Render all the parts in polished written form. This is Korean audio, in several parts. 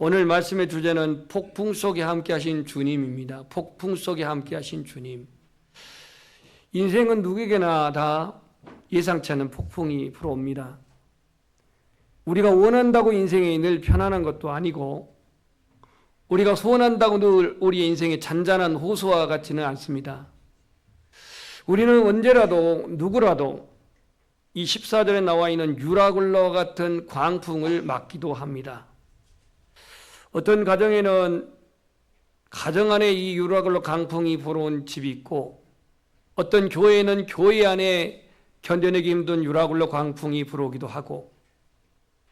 오늘 말씀의 주제는 폭풍 속에 함께 하신 주님입니다. 폭풍 속에 함께 하신 주님. 인생은 누구에게나 다 예상치 않은 폭풍이 불어옵니다. 우리가 원한다고 인생이 늘 편안한 것도 아니고 우리가 소원한다고 늘 우리의 인생이 잔잔한 호수와 같지는 않습니다. 우리는 언제라도 누구라도 이 14절에 나와 있는 유라굴로 같은 광풍을 맞기도 합니다. 어떤 가정에는 가정 안에 이 유라굴로 강풍이 불어온 집이 있고 어떤 교회는 교회 안에 견뎌내기 힘든 유라굴로 광풍이 불어오기도 하고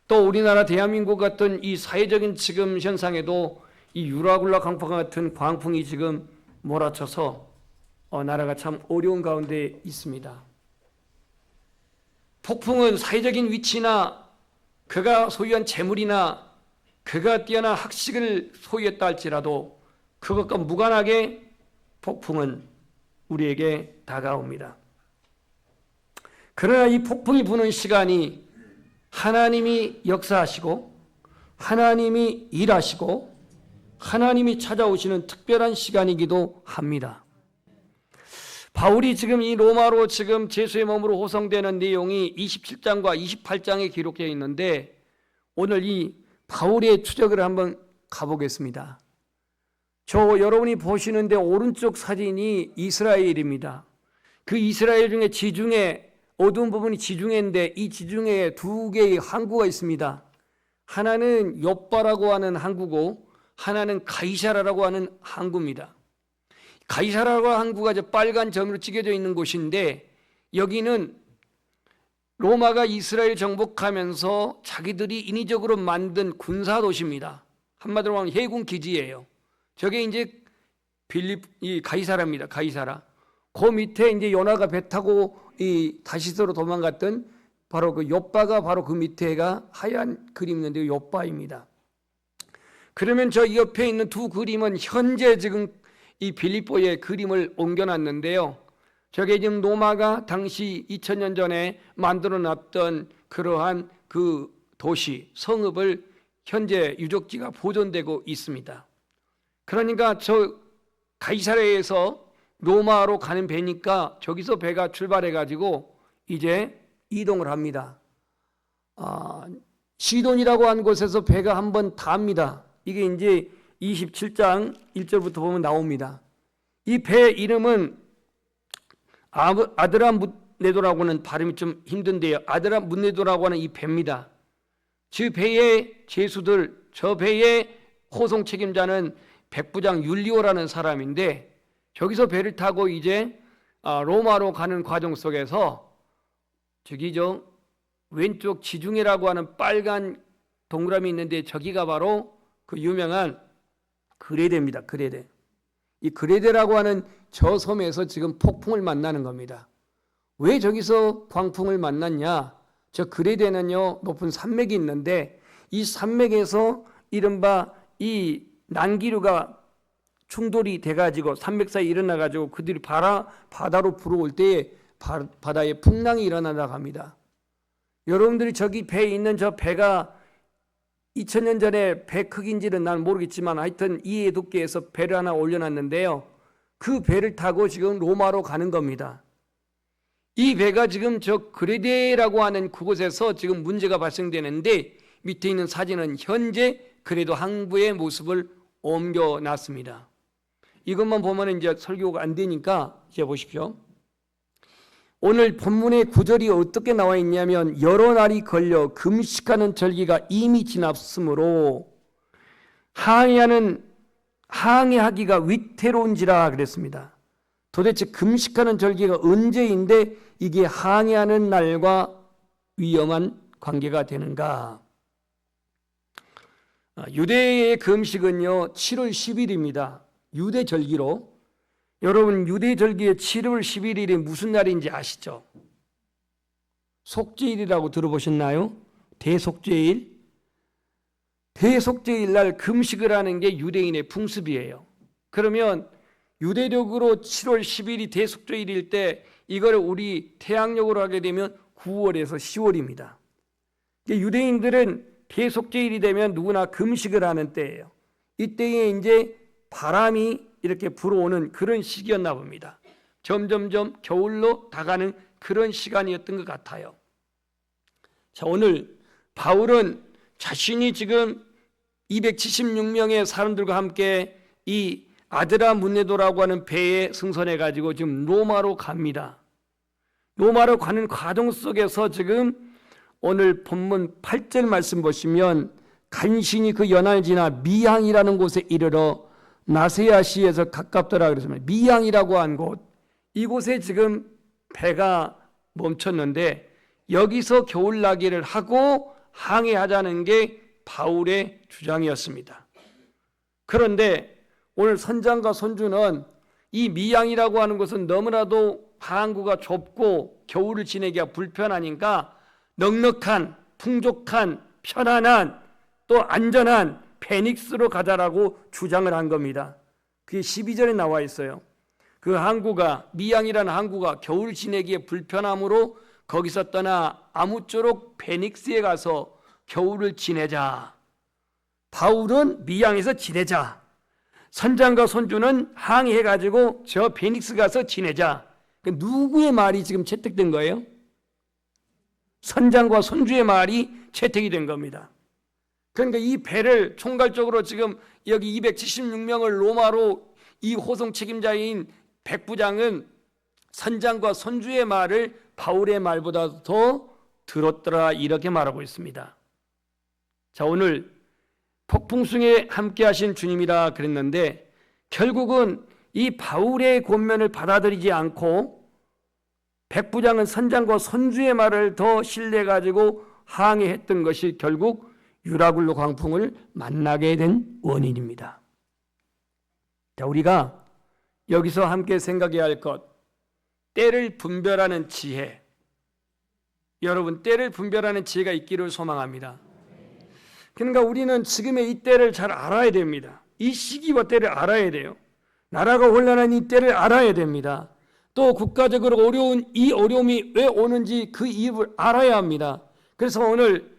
또 우리나라 대한민국 같은 이 사회적인 지금 현상에도 이 유라굴로 강풍 같은 광풍이 지금 몰아쳐서 나라가 참 어려운 가운데 있습니다. 폭풍은 사회적인 위치나 그가 소유한 재물이나 그가 뛰어난 학식을 소유했다 할지라도 그것과 무관하게 폭풍은 우리에게 다가옵니다. 그러나 이 폭풍이 부는 시간이 하나님이 역사하시고 하나님이 일하시고 하나님이 찾아오시는 특별한 시간이기도 합니다. 바울이 지금 이 로마로 지금 제수의 몸으로 호송되는 내용이 27장과 28장에 기록되어 있는데 오늘 이 바울의 추적을 한번 가보겠습니다. 여러분이 보시는데 오른쪽 사진이 이스라엘입니다. 그 이스라엘 중에 지중해 어두운 부분이 지중해인데 이 지중해에 두 개의 항구가 있습니다. 하나는 욥바라고 하는 항구고 하나는 가이사라라고 하는 항구입니다. 가이사라라고 하는 항구가 빨간 점으로 찍혀져 있는 곳인데 여기는 로마가 이스라엘 정복하면서 자기들이 인위적으로 만든 군사 도시입니다. 한마디로 하면 해군 기지예요. 저게 이제 이 가이사라입니다. 가이사라. 그 밑에 이제 요나가 배 타고 이 다시스로 도망갔던 바로 그 욥바가 바로 그 밑에가 하얀 그림 있는데 욥바입니다. 그러면 저 옆에 있는 두 그림은 현재 지금 이 빌립보의 그림을 옮겨놨는데요. 저게 지금 로마가 당시 2000년 전에 만들어놨던 그러한 그 도시, 성읍을 현재 유적지가 보존되고 있습니다. 그러니까 저 가이사랴에서 로마로 가는 배니까 저기서 배가 출발해가지고 이제 이동을 합니다. 시돈이라고 하는 곳에서 배가 한번 답니다. 이게 이제 27장 1절부터 보면 나옵니다. 이 배 이름은 아드라무네도라고 하는 발음이 좀 힘든데요. 아드라무네도라고 하는 이 배입니다. 그 배의 제수들, 저 배의 호송 책임자는 백부장 율리오라는 사람인데 저기서 배를 타고 이제 로마로 가는 과정 속에서 저기 왼쪽 지중해라고 하는 빨간 동그라미 있는데 저기가 바로 그 유명한 그레데입니다. 그레데. 이 그레데라고 하는 저 섬에서 지금 폭풍을 만나는 겁니다. 왜 저기서 광풍을 만났냐? 저 그레데는요 높은 산맥이 있는데 이 산맥에서 이른바 이 난기류가 충돌이 돼가지고 산맥 사이에 일어나가지고 그들이 바다로 불어올 때에 바다에 풍랑이 일어나다고 합니다. 여러분들이 저기 배에 있는 저 배가 2000년 전에 배 크기인지는 난 모르겠지만 하여튼 이해 두께에서 배를 하나 올려놨는데요. 그 배를 타고 지금 로마로 가는 겁니다. 이 배가 지금 저 그레데라고 하는 그곳에서 지금 문제가 발생되는데 밑에 있는 사진은 현재 그래도 항구의 모습을 옮겨놨습니다. 이것만 보면 이제 설교가 안 되니까 이제 보십시오. 오늘 본문의 구절이 어떻게 나와 있냐면 여러 날이 걸려 금식하는 절기가 이미 지났으므로 항해하기가 위태로운지라 그랬습니다. 도대체 금식하는 절기가 언제인데 이게 항해하는 날과 위험한 관계가 되는가? 유대의 금식은요 7월 10일입니다. 유대 절기로. 여러분 유대 절기의 7월 11일이 무슨 날인지 아시죠? 속죄일이라고 들어보셨나요? 대속죄일. 대속죄일 날 금식을 하는 게 유대인의 풍습이에요. 그러면 유대력으로 7월 10일이 대속죄일일 때 이걸 우리 태양력으로 하게 되면 9월에서 10월입니다. 유대인들은 대속제일이 되면 누구나 금식을 하는 때예요. 이때에 이제 바람이 이렇게 불어오는 그런 시기였나 봅니다. 점점점 겨울로 다가는 그런 시간이었던 것 같아요. 자, 오늘 바울은 자신이 지금 276명의 사람들과 함께 이 아드라 문네도라고 하는 배에 승선해 가지고 지금 로마로 갑니다. 로마로 가는 과정 속에서 지금 오늘 본문 8절 말씀 보시면 간신히 그 연안을 지나 미항이라는 곳에 이르러 나세아시에서 가깝더라 그랬습니다. 미항이라고 한 곳, 이곳에 지금 배가 멈췄는데 여기서 겨울나기를 하고 항해하자는 게 바울의 주장이었습니다. 그런데 오늘 선장과 선주는 이 미항이라고 하는 곳은 너무나도 항구가 좁고 겨울을 지내기가 불편하니까 넉넉한, 풍족한, 편안한, 또 안전한 페닉스로 가자라고 주장을 한 겁니다. 그게 12절에 나와 있어요. 그 항구가, 미항이라는 항구가 겨울 지내기에 불편함으로 거기서 떠나 아무쪼록 페닉스에 가서 겨울을 지내자. 바울은 미항에서 지내자. 선장과 선주는 항해해가지고 저 페닉스 가서 지내자. 누구의 말이 지금 채택된 거예요? 선장과 선주의 말이 채택이 된 겁니다. 그러니까 이 배를 총괄적으로 지금 여기 276명을 로마로 이 호송 책임자인 백부장은 선장과 선주의 말을 바울의 말보다 더 들었더라 이렇게 말하고 있습니다. 자, 오늘 폭풍승에 함께 하신 주님이라 그랬는데 결국은 이 바울의 권면을 받아들이지 않고 백부장은 선장과 선주의 말을 더 신뢰가지고 항해했던 것이 결국 유라굴로 광풍을 만나게 된 원인입니다. 자, 우리가 여기서 함께 생각해야 할 것, 때를 분별하는 지혜. 여러분, 때를 분별하는 지혜가 있기를 소망합니다. 그러니까 우리는 지금의 이 때를 잘 알아야 됩니다. 이 시기와 때를 알아야 돼요. 나라가 혼란한 이 때를 알아야 됩니다. 또 국가적으로 어려운 이 어려움이 왜 오는지 그 이유를 알아야 합니다. 그래서 오늘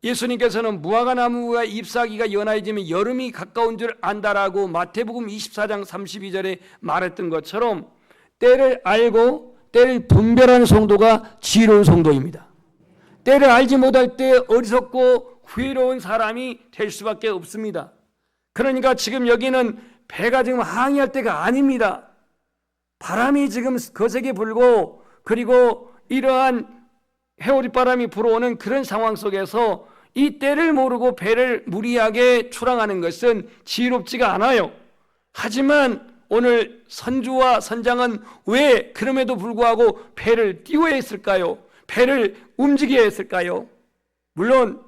예수님께서는 무화과 나무가 잎사귀가 연하여지면 여름이 가까운 줄 안다라고 마태복음 24장 32절에 말했던 것처럼 때를 알고 때를 분별하는 성도가 지혜로운 성도입니다. 때를 알지 못할 때 어리석고 후회로운 사람이 될 수밖에 없습니다. 그러니까 지금 여기는 배가 지금 항해할 때가 아닙니다. 바람이 지금 거세게 불고 그리고 이러한 해오리바람이 불어오는 그런 상황 속에서 이 때를 모르고 배를 무리하게 출항하는 것은 지혜롭지가 않아요. 하지만 오늘 선주와 선장은 왜 그럼에도 불구하고 배를 띄워야 했을까요? 배를 움직여야 했을까요? 물론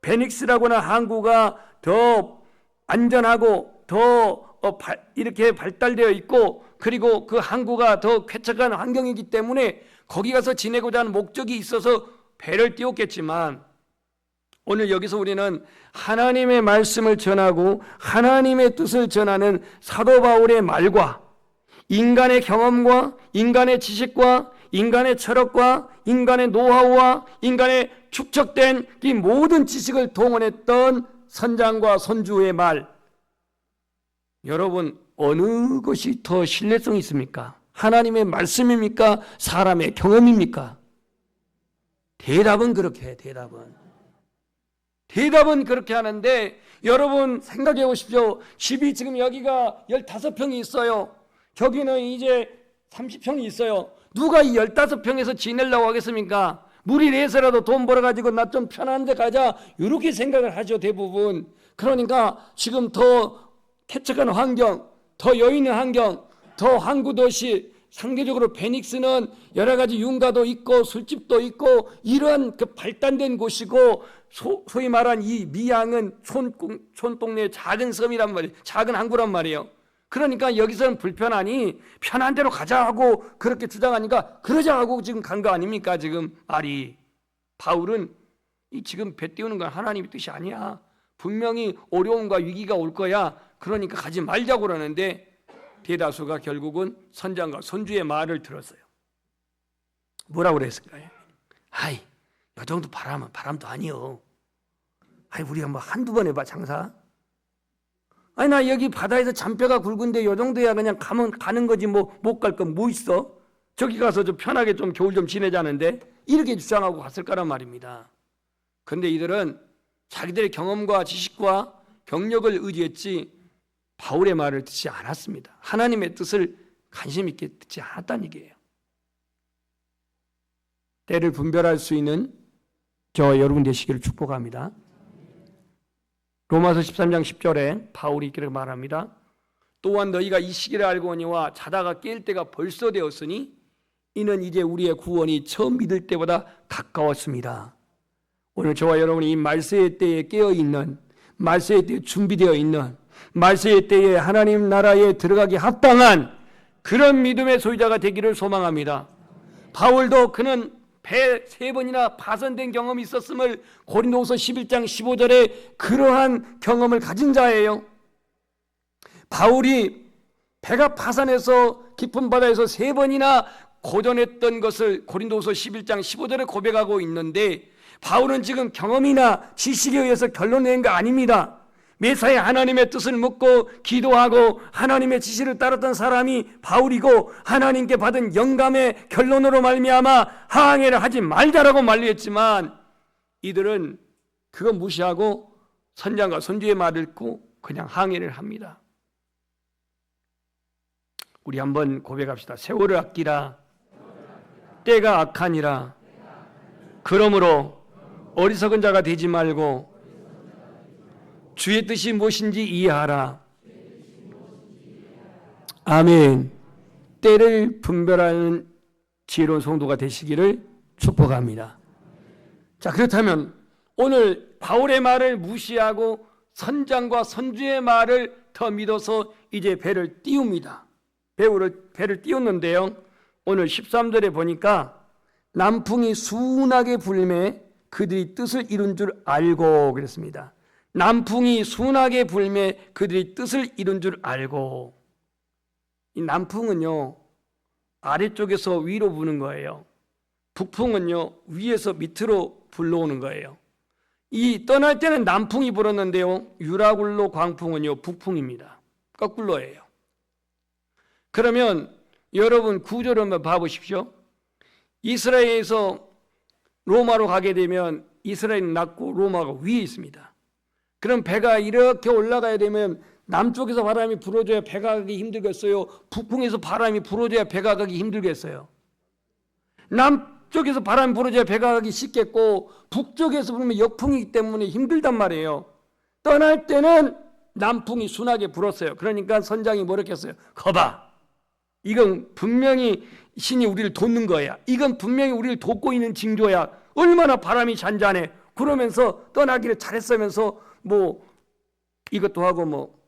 베닉스라고나 항구가 더 안전하고 더 이렇게 발달되어 있고 그리고 그 항구가 더 쾌적한 환경이기 때문에 거기 가서 지내고자 하는 목적이 있어서 배를 띄웠겠지만 오늘 여기서 우리는 하나님의 말씀을 전하고 하나님의 뜻을 전하는 사도 바울의 말과 인간의 경험과 인간의 지식과 인간의 철학과 인간의 노하우와 인간의 축적된 이 모든 지식을 동원했던 선장과 선주의 말, 여러분 어느 것이 더 신뢰성이 있습니까? 하나님의 말씀입니까? 사람의 경험입니까? 대답은 그렇게 해. 대답은 그렇게 하는데 여러분 생각해 보십시오. 집이 지금 여기가 15평이 있어요. 저기는 이제 30평이 있어요. 누가 이 15평에서 지내려고 하겠습니까? 무리 내서라도 돈 벌어가지고 나 좀 편한 데 가자 이렇게 생각을 하죠, 대부분. 그러니까 지금 더 쾌적한 환경, 더 여유 있는 환경, 더 항구 도시, 상대적으로 베닉스는 여러 가지 윤가도 있고 술집도 있고 이러한 그 발달된 곳이고 소위 말한 이 미항은 촌동네의 작은 섬이란 말이에요. 작은 항구란 말이에요. 그러니까 여기서는 불편하니 편한 대로 가자 하고 그렇게 주장하니까 그러자 하고 지금 간 거 아닙니까? 지금 말이. 바울은 이 지금 배 띄우는 건 하나님의 뜻이 아니야. 분명히 어려움과 위기가 올 거야. 그러니까 가지 말자고 그러는데 대다수가 결국은 선장과 선주의 말을 들었어요. 뭐라고 그랬을까요? 아이, 이 정도 바람은 바람도 아니요. 아니 우리가 뭐 한두 번 해봐 장사? 아니 나 여기 바다에서 잔뼈가 굵은데 요 정도야 그냥 가면 가는 거지 뭐 못 갈 건 뭐 있어? 저기 가서 좀 편하게 좀 겨울 좀 지내자는데 이렇게 주장하고 갔을 거란 말입니다. 그런데 이들은 자기들의 경험과 지식과 경력을 의지했지 바울의 말을 듣지 않았습니다. 하나님의 뜻을 관심 있게 듣지 않았다는 얘기예요. 때를 분별할 수 있는 저와 여러분 되시기를 축복합니다. 로마서 13장 10절에 바울이 이렇게 말합니다. 또한 너희가 이 시기를 알고니와 자다가 깰 때가 벌써 되었으니 이는 이제 우리의 구원이 처음 믿을 때보다 가까웠습니다. 오늘 저와 여러분이 이 말세의 때에 깨어있는, 말세의 때에 준비되어 있는, 말세의 때에 하나님 나라에 들어가기 합당한 그런 믿음의 소유자가 되기를 소망합니다. 바울도 그는 배 3번이나 파손된 경험이 있었음을 고린도후서 11장 15절에 그러한 경험을 가진 자예요. 바울이 배가 파산해서 깊은 바다에서 3번이나 고전했던 것을 고린도후서 11장 15절에 고백하고 있는데 바울은 지금 경험이나 지식에 의해서 결론 낸 거 아닙니다. 매사에 하나님의 뜻을 묻고 기도하고 하나님의 지시를 따랐던 사람이 바울이고 하나님께 받은 영감의 결론으로 말미암아 항해를 하지 말자라고 만류했지만 이들은 그거 무시하고 선장과 선주의 말을 듣고 그냥 항해를 합니다. 우리 한번 고백합시다. 세월을 아끼라 때가 악하니라. 그러므로 어리석은 자가 되지 말고 주의 뜻이 무엇인지 이해하라. 아멘. 때를 분별하는 지혜로운 성도가 되시기를 축복합니다. 자, 그렇다면 오늘 바울의 말을 무시하고 선장과 선주의 말을 더 믿어서 이제 배를 띄웁니다. 배를 띄웠는데요. 오늘 13절에 보니까 남풍이 순하게 불매 그들이 뜻을 이룬 줄 알고 그랬습니다. 남풍이 순하게 불매 그들이 뜻을 이룬 줄 알고. 이 남풍은요 아래쪽에서 위로 부는 거예요. 북풍은요 위에서 밑으로 불러오는 거예요. 이 떠날 때는 남풍이 불었는데요 유라굴로 광풍은요 북풍입니다. 거꾸로예요. 그러면 여러분 구조를 한번 봐보십시오. 이스라엘에서 로마로 가게 되면 이스라엘은 낮고 로마가 위에 있습니다. 그럼 배가 이렇게 올라가야 되면 남쪽에서 바람이 불어줘야 배가 가기 힘들겠어요? 북풍에서 바람이 불어줘야 배가 가기 힘들겠어요? 남쪽에서 바람이 불어줘야 배가 가기 쉽겠고 북쪽에서 불면 역풍이기 때문에 힘들단 말이에요. 떠날 때는 남풍이 순하게 불었어요. 그러니까 선장이 뭐라고 했어요? 거봐, 이건 분명히 신이 우리를 돕는 거야. 이건 분명히 우리를 돕고 있는 징조야. 얼마나 바람이 잔잔해. 그러면서 떠나기를 잘했으면서 뭐 이것도 하고 뭐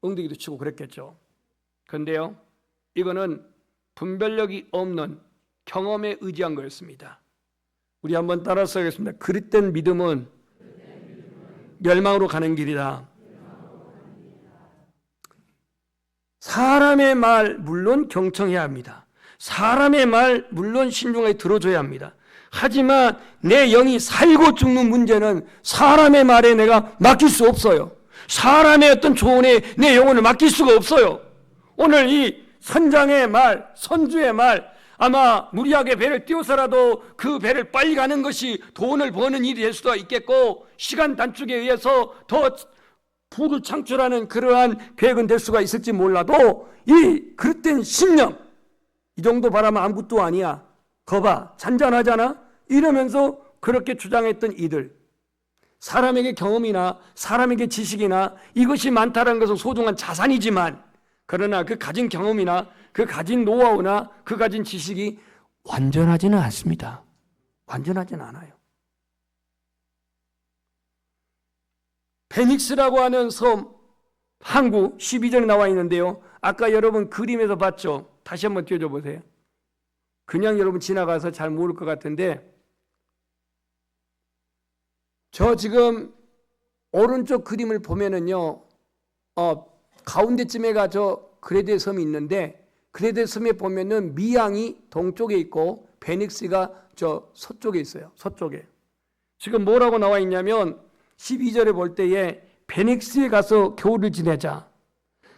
엉덩이도 치고 그랬겠죠. 그런데요 이거는 분별력이 없는 경험에 의지한 거였습니다. 우리 한번 따라서 하겠습니다. 그릇된 믿음은 멸망으로 가는 길이다. 사람의 말 물론 경청해야 합니다. 사람의 말 물론 신중하게 들어줘야 합니다. 하지만 내 영이 살고 죽는 문제는 사람의 말에 내가 맡길 수 없어요. 사람의 어떤 조언에 내 영혼을 맡길 수가 없어요. 오늘 이 선장의 말, 선주의 말, 아마 무리하게 배를 띄워서라도 그 배를 빨리 가는 것이 돈을 버는 일이 될 수도 있겠고 시간 단축에 의해서 더 부를 창출하는 그러한 계획은 될 수가 있을지 몰라도 이 그릇된 신념, 이 정도 바라면 아무것도 아니야, 거봐 잔잔하잖아, 이러면서 그렇게 주장했던 이들, 사람에게 경험이나 사람에게 지식이나 이것이 많다는 것은 소중한 자산이지만 그러나 그 가진 경험이나 그 가진 노하우나 그 가진 지식이 완전하지는 않습니다. 완전하지는 않아요. 페닉스라고 하는 섬, 항구 12절에 나와 있는데요. 아까 여러분 그림에서 봤죠? 다시 한번 띄워줘 보세요. 그냥 여러분 지나가서 잘 모를 것 같은데 저 지금 오른쪽 그림을 보면은요 가운데쯤에가 저 그레데 섬이 있는데 그레데 섬에 보면은 미양이 동쪽에 있고 베닉스가 저 서쪽에 있어요. 서쪽에. 지금 뭐라고 나와 있냐면 12절에 볼 때에 베닉스에 가서 겨울을 지내자.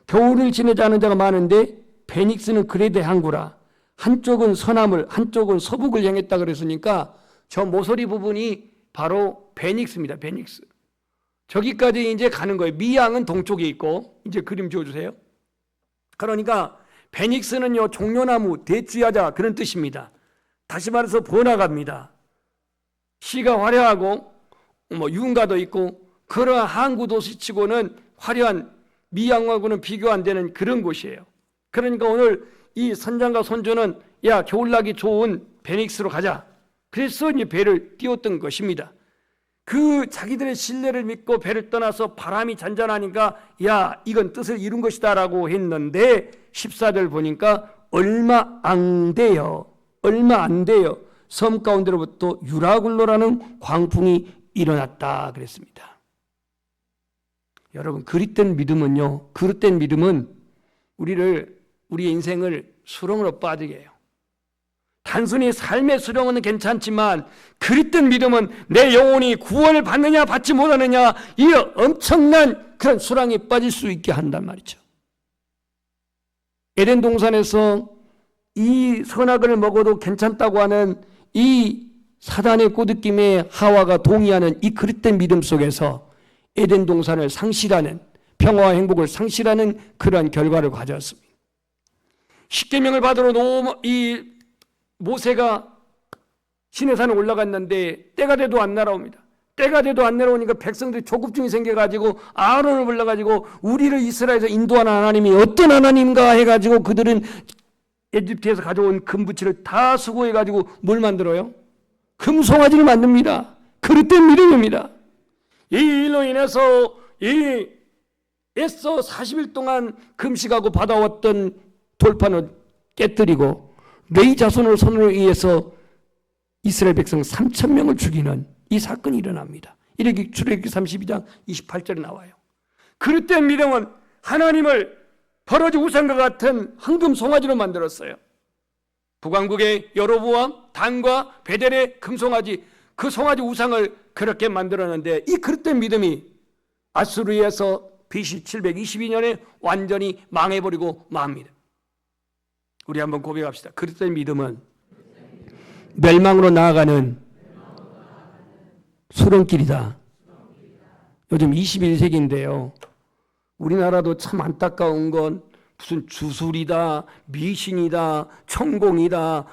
겨울을 지내자는 자가 많은데 베닉스는 그레데 항구라. 한쪽은 서남을, 한쪽은 서북을 향했다 그랬으니까 저 모서리 부분이 바로 베닉스입니다. 베닉스. 저기까지 이제 가는 거예요. 미양은 동쪽에 있고, 이제 그림 지어주세요. 그러니까 베닉스는요, 종려나무, 대추야자 그런 뜻입니다. 다시 말해서 번화가입니다. 시가 화려하고 유흥가도 있고 그러한 항구 도시치고는 화려한 미양하고는 비교 안 되는 그런 곳이에요. 그러니까 오늘 이 선장과 손주는 야, 겨울나기 좋은 베닉스로 가자. 그래서 이제 배를 띄웠던 것입니다. 그 자기들의 신뢰를 믿고 배를 떠나서 바람이 잔잔하니까 야, 이건 뜻을 이룬 것이다 라고 했는데 14절 보니까 얼마 안 돼요. 섬 가운데로부터 유라굴로라는 광풍이 일어났다 그랬습니다. 여러분, 그릇된 믿음은요, 그릇된 믿음은 우리의 인생을 수렁으로 빠지게 해요. 단순히 삶의 수렁은 괜찮지만 그릇된 믿음은 내 영혼이 구원을 받느냐 받지 못하느냐, 이 엄청난 그런 수렁에 빠질 수 있게 한단 말이죠. 에덴 동산에서 이 선악을 먹어도 괜찮다고 하는 이 사단의 꼬드김에 하와가 동의하는 이 그릇된 믿음 속에서 에덴 동산을 상실하는, 평화와 행복을 상실하는 그러한 결과를 가져왔습니다. 십계명을 받으러 이 모세가 시내산에 올라갔는데 때가 돼도 안 날아옵니다. 때가 돼도 안 내려오니까 백성들이 조급증이 생겨가지고 아론을 불러가지고 우리를 이스라엘에서 인도하는 하나님이 어떤 하나님인가 해가지고 그들은 에집트에서 가져온 금부치를 다 수거해가지고 뭘 만들어요? 금송아지를 만듭니다. 그릇된 믿음입니다. 이 일로 인해서 애써 40일 동안 금식하고 받아왔던 돌판을 깨뜨리고 레위 자손을 손으로 의해서 이스라엘 백성 3,000명을 죽이는 이 사건이 일어납니다. 이렇게 출애굽기 32장 28절에 나와요. 그릇된 믿음은 하나님을 버러지 우상과 같은 황금 송아지로 만들었어요. 북왕국의 여로보암, 단과 베델의 금송아지, 그 송아지 우상을 그렇게 만들었는데 이 그릇된 믿음이 아수르에서 BC 722년에 완전히 망해버리고 맙니다. 우리 한번 고백합시다. 그릇된 믿음은 멸망으로 나아가는 수렁길이다. 요즘 21세기인데요. 우리나라도 참 안타까운 건 무슨 주술이다, 미신이다, 천공이다,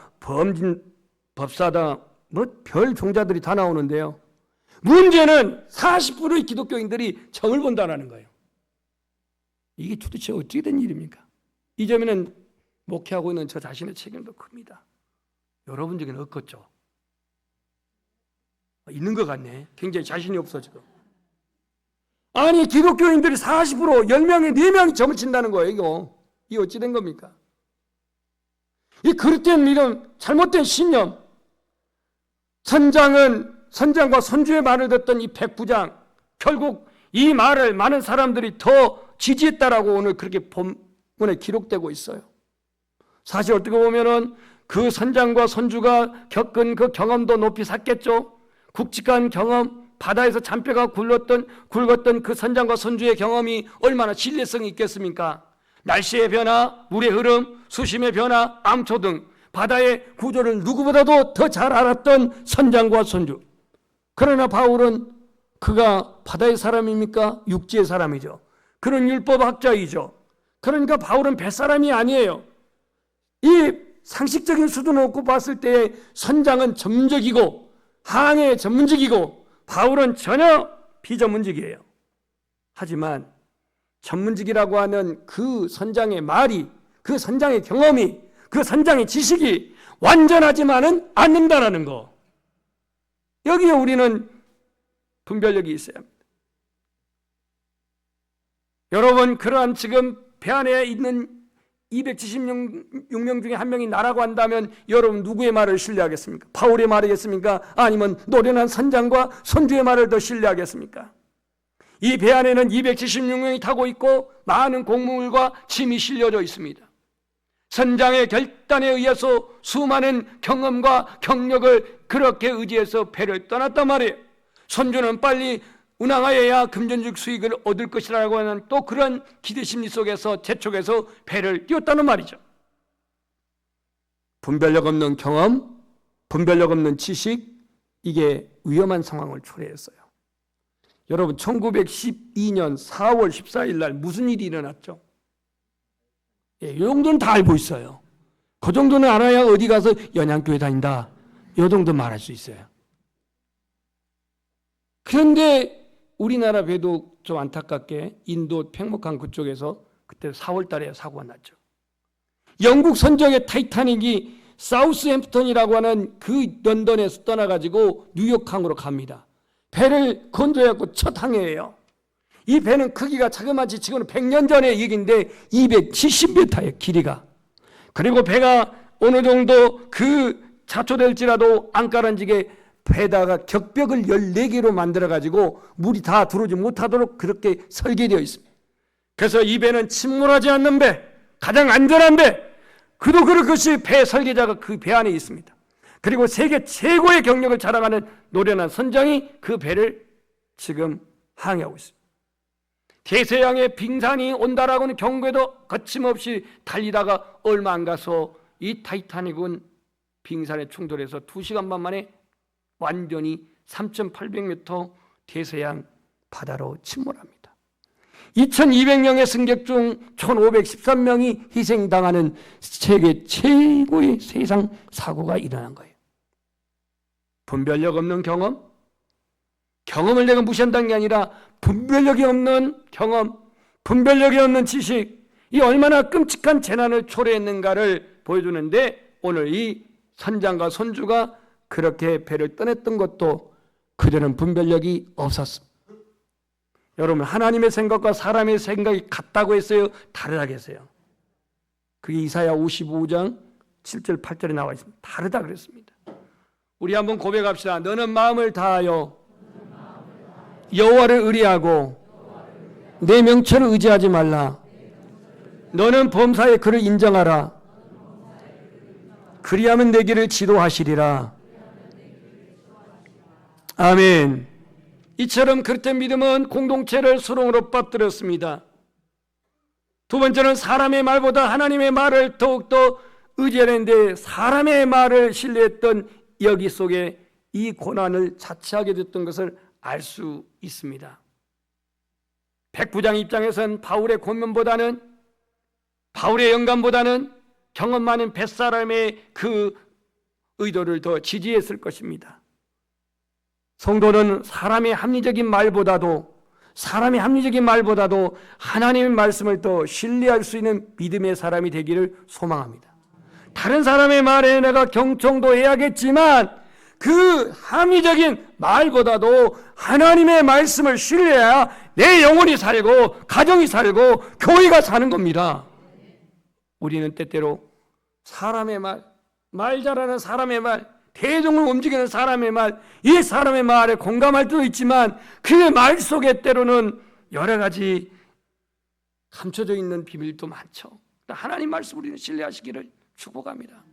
법사다, 별 종자들이 다 나오는데요. 문제는 40%의 기독교인들이 점을 본다는 거예요. 이게 도대체 어떻게 된 일입니까? 이 점에는 목회하고 있는 저 자신의 책임도 큽니다. 여러분 중에는 없겠죠? 있는 것 같네. 굉장히 자신이 없어 지금. 아니, 기독교인들이 40% 10명에 4명이 점을 친다는 거예요. 이게 어찌 된 겁니까? 이 그릇된 믿음, 잘못된 신념. 선장과 손주의 말을 듣던 이 백부장, 결국 이 말을 많은 사람들이 더 지지했다라고 오늘 그렇게 본문에 기록되고 있어요. 사실 어떻게 보면은 그 선장과 손주가 겪은 그 경험도 높이 샀겠죠. 굵직한 경험, 바다에서 잔뼈가 굵었던 그 선장과 손주의 경험이 얼마나 신뢰성이 있겠습니까? 날씨의 변화, 물의 흐름, 수심의 변화, 암초 등 바다의 구조를 누구보다도 더 잘 알았던 선장과 손주. 그러나 바울은 그가 바다의 사람입니까? 육지의 사람이죠. 그는 율법학자이죠. 그러니까 바울은 뱃사람이 아니에요. 이 상식적인 수준을 놓고 봤을 때 선장은 전문적이고 항해 전문직이고 바울은 전혀 비전문직이에요. 하지만 전문직이라고 하는 그 선장의 말이, 그 선장의 경험이, 그 선장의 지식이 완전하지만은 않는다라는 거. 여기에 우리는 분별력이 있어야 합니다. 여러분, 그러한 지금 배 안에 있는 276명 중에 한 명이 나라고 한다면 여러분 누구의 말을 신뢰하겠습니까? 바울의 말이겠습니까? 아니면 노련한 선장과 손주의 말을 더 신뢰하겠습니까? 이 배 안에는 276명이 타고 있고 많은 곡물과 짐이 실려져 있습니다. 선장의 결단에 의해서 수많은 경험과 경력을 그렇게 의지해서 배를 떠났단 말이에요. 손주는 빨리 운항하여야 금전적 수익을 얻을 것이라고 하는 또 그런 기대심리 속에서 재촉해서 배를 띄웠다는 말이죠. 분별력 없는 경험, 분별력 없는 지식, 이게 위험한 상황을 초래했어요. 여러분 1912년 4월 14일 날 무슨 일이 일어났죠? 이 정도는 다 알고 있어요. 그 정도는 알아야 어디 가서 연양교회 다닌다, 이 정도 말할 수 있어요. 그런데 우리나라 배도 좀 안타깝게 인도 팽목항 그쪽에서 그때 4월 달에 사고가 났죠. 영국 선적의 타이타닉이 사우스햄프턴이라고 하는 그 런던에서 떠나가지고 뉴욕항으로 갑니다. 배를 건조해갖고 첫 항해예요. 이 배는 크기가 자그마치 지금은 100년 전의 얘기인데 270m의 길이가. 그리고 배가 어느 정도 그 자초될지라도 안가란지게 배다가 격벽을 14개로 만들어가지고 물이 다 들어오지 못하도록 그렇게 설계되어 있습니다. 그래서 이 배는 침몰하지 않는 배, 가장 안전한 배, 그도 그것이 배 설계자가 그 배 안에 있습니다. 그리고 세계 최고의 경력을 자랑하는 노련한 선장이 그 배를 지금 항해하고 있습니다. 대서양에 빙산이 온다라고는 경고에도 거침없이 달리다가 얼마 안 가서 이 타이타닉은 빙산에 충돌해서 2시간 반 만에 완전히 3,800m 대서양 바다로 침몰합니다. 2,200명의 승객 중 1,513명이 희생당하는 세계 최고의 세상 사고가 일어난 거예요. 분별력 없는 경험, 경험을 내가 무시한다는 게 아니라 분별력이 없는 경험, 분별력이 없는 지식, 이 얼마나 끔찍한 재난을 초래했는가를 보여주는데, 오늘 이 선장과 선주가 그렇게 배를 떠났던 것도 그들은 분별력이 없었습니다. 여러분, 하나님의 생각과 사람의 생각이 같다고 했어요? 다르다고 했어요? 그게 이사야 55장 7절 8절에 나와 있습니다. 다르다 그랬습니다. 우리 한번 고백합시다. 너는 마음을 다하여 여호와를 의뢰하고 내 명철을 의지하지 말라. 너는 범사에 그를 인정하라. 그리하면 내 길을 지도하시리라. 아멘. 이처럼 그릇된 믿음은 공동체를 수렁으로 빠뜨렸습니다. 두 번째는 사람의 말보다 하나님의 말을 더욱더 의지하는데, 사람의 말을 신뢰했던 여기 속에 이 고난을 자처하게 됐던 것을 알 수 있습니다. 백부장 입장에선 바울의 권면보다는, 바울의 영감보다는 경험 많은 뱃사람의 그 의도를 더 지지했을 것입니다. 성도는 사람의 합리적인 말보다도 하나님의 말씀을 더 신뢰할 수 있는 믿음의 사람이 되기를 소망합니다. 다른 사람의 말에 내가 경청도 해야겠지만 그 합리적인 말보다도 하나님의 말씀을 신뢰해야 내 영혼이 살고 가정이 살고 교회가 사는 겁니다. 우리는 때때로 사람의 말 잘하는 사람의 말, 대중을 움직이는 사람의 말, 이 사람의 말에 공감할 때도 있지만 그 말 속에 때로는 여러 가지 감춰져 있는 비밀도 많죠. 하나님 말씀 우리는 신뢰하시기를 축복합니다.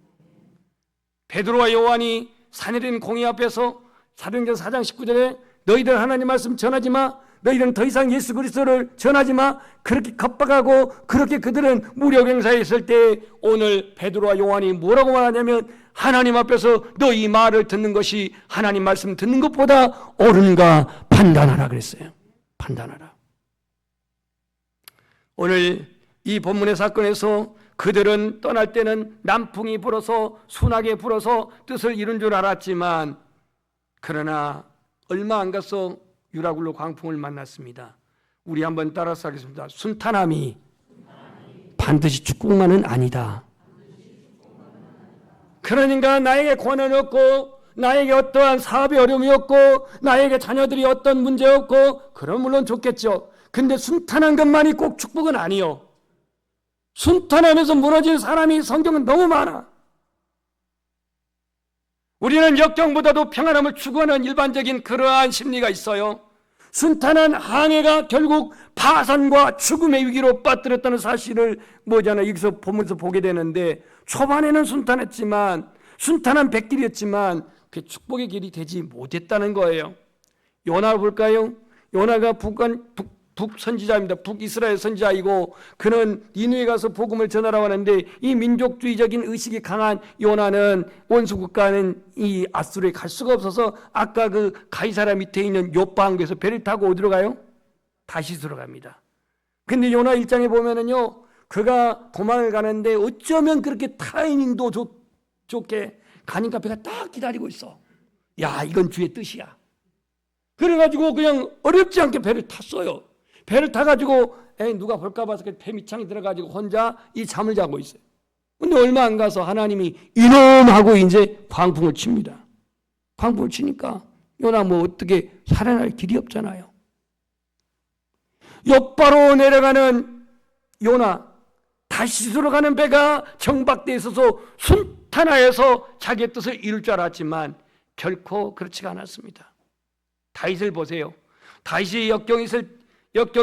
베드로와 요한이 사내린 공의 앞에서 사도행전 4장 19절에 너희들 하나님 말씀 전하지 마, 너희들은 더 이상 예수 그리스도를 전하지 마, 그렇게 겁박하고 그렇게 그들은 무력 행사에 있을 때 오늘 베드로와 요한이 뭐라고 말하냐면 하나님 앞에서 너희 말을 듣는 것이 하나님 말씀 듣는 것보다 옳은가 판단하라 그랬어요. 판단하라. 오늘 이 본문의 사건에서 그들은 떠날 때는 남풍이 불어서 순하게 불어서 뜻을 이룬 줄 알았지만, 그러나 얼마 안 가서 유라굴로 광풍을 만났습니다. 우리 한번 따라서 하겠습니다. 순탄함이 반드시 축복만은 아니다. 그러니까 나에게 고난이 없고 나에게 어떠한 사업의 어려움이 없고 나에게 자녀들이 어떤 문제 없고 그럼 물론 좋겠죠. 근데 순탄한 것만이 꼭 축복은 아니요. 순탄하면서 무너진 사람이 성경은 너무 많아. 우리는 역경보다도 평안함을 추구하는 일반적인 그러한 심리가 있어요. 순탄한 항해가 결국 파산과 죽음의 위기로 빠뜨렸다는 사실을 여기서 보면서 보게 되는데, 초반에는 순탄했지만, 순탄한 백길이었지만 그 축복의 길이 되지 못했다는 거예요. 요나 볼까요? 요나가 북선지자입니다. 북이스라엘 선지자이고 그는 니느웨에 가서 복음을 전하라고 하는데 이 민족주의적인 의식이 강한 요나는 원수 국가는 이 아수르에 갈 수가 없어서 아까 그 가이사랴 밑에 있는 요빠 항구에서 배를 타고 어디로 가요? 다시스로 갑니다. 근데 요나 1장에 보면은요, 그가 도망을 가는데 어쩌면 그렇게 타이밍도 좋게 가니까 배가 딱 기다리고 있어. 야, 이건 주의 뜻이야. 그래가지고 그냥 어렵지 않게 배를 탔어요. 배를 타가지고 누가 볼까 봐서 배 밑창에 들어가지고 혼자 이 잠을 자고 있어요. 근데 얼마 안 가서 하나님이 이놈하고 이제 광풍을 칩니다. 광풍을 치니까 요나 뭐 어떻게 살아날 길이 없잖아요. 옆바로 내려가는 요나, 다시스로 가는 배가 정박되어 있어서 순탄하여서 자기의 뜻을 이룰 줄 알았지만 결코 그렇지가 않았습니다. 다윗을 보세요. 다윗이 역경이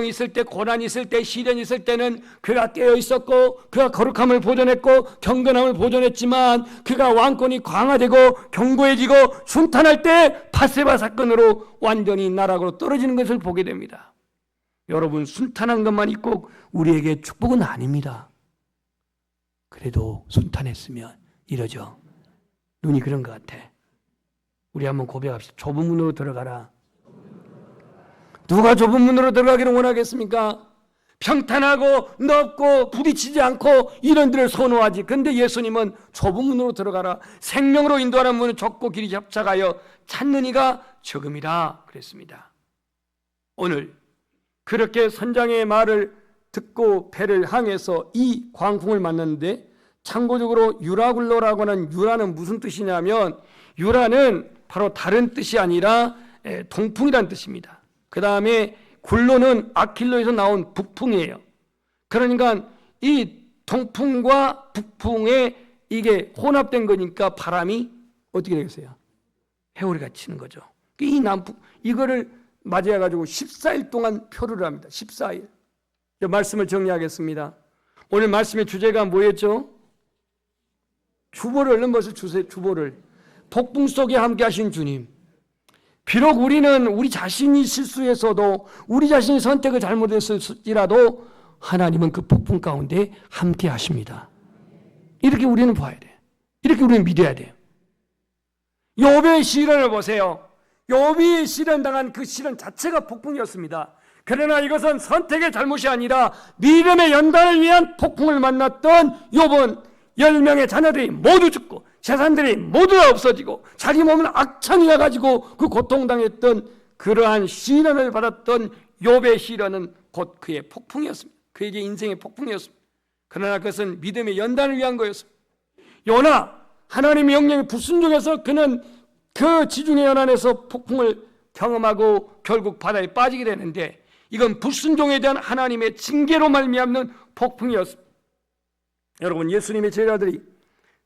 있을 때, 고난이 있을 때, 시련이 있을 때는 그가 깨어 있었고 그가 거룩함을 보존했고 경건함을 보존했지만 그가 왕권이 강화되고 견고해지고 순탄할 때 밧세바 사건으로 완전히 나락으로 떨어지는 것을 보게 됩니다. 여러분, 순탄한 것만 있고 우리에게 축복은 아닙니다. 그래도 순탄했으면 이러죠. 눈이 그런 것 같아. 우리 한번 고백합시다. 좁은 문으로 들어가라. 누가 좁은 문으로 들어가기를 원하겠습니까? 평탄하고 넓고 부딪히지 않고 이런 데를 선호하지. 근데 예수님은 좁은 문으로 들어가라. 생명으로 인도하는 문은 좁고 길이 협착하여 찾는 이가 적음이라 그랬습니다. 오늘 그렇게 선장의 말을 듣고 배를 항해서 이 광풍을 만났는데, 참고적으로 유라굴로라고 하는 유라는 무슨 뜻이냐면, 유라는 바로 다른 뜻이 아니라 동풍이라는 뜻입니다. 그 다음에 굴로는 아킬로에서 나온 북풍이에요. 그러니까 이 동풍과 북풍에 이게 혼합된 거니까 바람이 어떻게 되겠어요? 회오리가 치는 거죠. 이 남북, 이거를 맞이해가지고 14일 동안 표류를 합니다. 14일. 말씀을 정리하겠습니다. 오늘 말씀의 주제가 뭐였죠? 주보를 얼른 벌써 주세요. 주보를. 폭풍 속에 함께 하신 주님. 비록 우리는 우리 자신이 실수해서도, 우리 자신이 선택을 잘못했을지라도 하나님은 그 폭풍 가운데 함께 하십니다. 이렇게 우리는 봐야 돼. 이렇게 우리는 믿어야 돼요. 욥의 시련을 보세요. 욥이 시련당한 그 시련 자체가 폭풍이었습니다. 그러나 이것은 선택의 잘못이 아니라 믿음의 연단을 위한 폭풍을 만났던 욥은 10명의 자녀들이 모두 죽고 재산들이 모두 없어지고 자기 몸은 악창이 나가지고 그 고통당했던 그러한 시련을 받았던 욥의 시련은 곧 그의 폭풍이었습니다. 그에게 인생의 폭풍이었습니다. 그러나 그것은 믿음의 연단을 위한 거였습니다. 요나, 하나님의 명령에 불순종해서 그는 그 지중해 연안에서 폭풍을 경험하고 결국 바다에 빠지게 되는데, 이건 불순종에 대한 하나님의 징계로 말미암는 폭풍이었습니다. 여러분, 예수님의 제자들이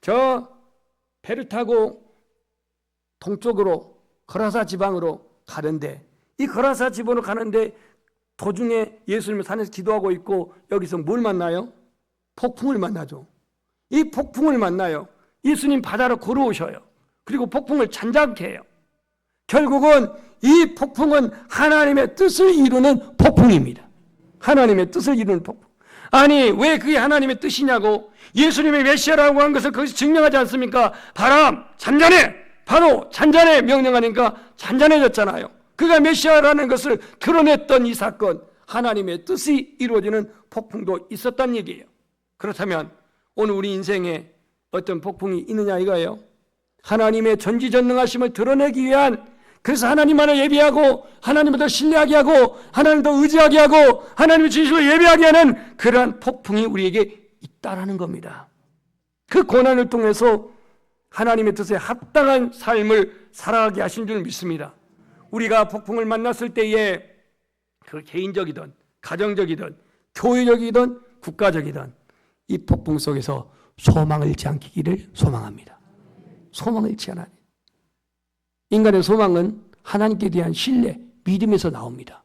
저 배를 타고 동쪽으로 거라사 지방으로 가는데, 이 거라사 지방으로 가는데 도중에 예수님은 산에서 기도하고 있고 여기서 뭘 만나요? 폭풍을 만나죠. 이 폭풍을 만나요. 예수님 바다로 걸어오셔요. 그리고 폭풍을 잔잔케 해요. 결국은 이 폭풍은 하나님의 뜻을 이루는 폭풍입니다. 하나님의 뜻을 이루는 폭풍. 아니, 왜 그게 하나님의 뜻이냐고, 예수님의 메시아라고 한 것을 거기서 증명하지 않습니까? 바람 잔잔해, 바로 잔잔해 명령하니까 잔잔해졌잖아요. 그가 메시아라는 것을 드러냈던 이 사건, 하나님의 뜻이 이루어지는 폭풍도 있었다는 얘기예요. 그렇다면 오늘 우리 인생에 어떤 폭풍이 있느냐 이거예요. 하나님의 전지전능하심을 드러내기 위한, 그래서 하나님만을 예비하고 하나님을 더 신뢰하게 하고 하나님을 더 의지하게 하고 하나님의 진실을 예배하게 하는 그러한 폭풍이 우리에게 있다라는 겁니다. 그 고난을 통해서 하나님의 뜻에 합당한 삶을 살아가게 하신 줄 믿습니다. 우리가 폭풍을 만났을 때에 그 개인적이든 가정적이든 교회적이든 국가적이든 이 폭풍 속에서 소망을 잃지 않기를 소망합니다. 소망을 잃지 않아요. 인간의 소망은 하나님께 대한 신뢰, 믿음에서 나옵니다.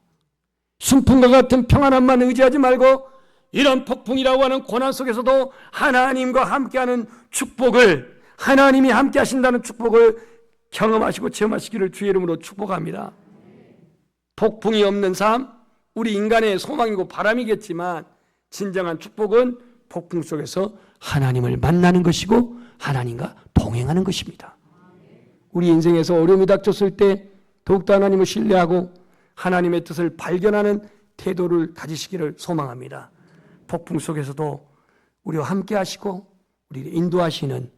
순풍과 같은 평안함만 의지하지 말고 이런 폭풍이라고 하는 고난 속에서도 하나님과 함께하는 축복을, 하나님이 함께 하신다는 축복을 경험하시고 체험하시기를 주의 이름으로 축복합니다. 폭풍이 없는 삶, 우리 인간의 소망이고 바람이겠지만 진정한 축복은 폭풍 속에서 하나님을 만나는 것이고 하나님과 동행하는 것입니다. 우리 인생에서 어려움이 닥쳤을 때 더욱더 하나님을 신뢰하고 하나님의 뜻을 발견하는 태도를 가지시기를 소망합니다. 폭풍 속에서도 우리와 함께 하시고 우리를 인도하시는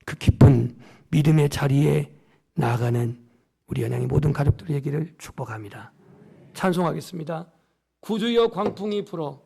그 깊은 믿음의 자리에 나아가는 우리 연양의 모든 가족들의 얘기를 축복합니다. 찬송하겠습니다. 구주여 광풍이 불어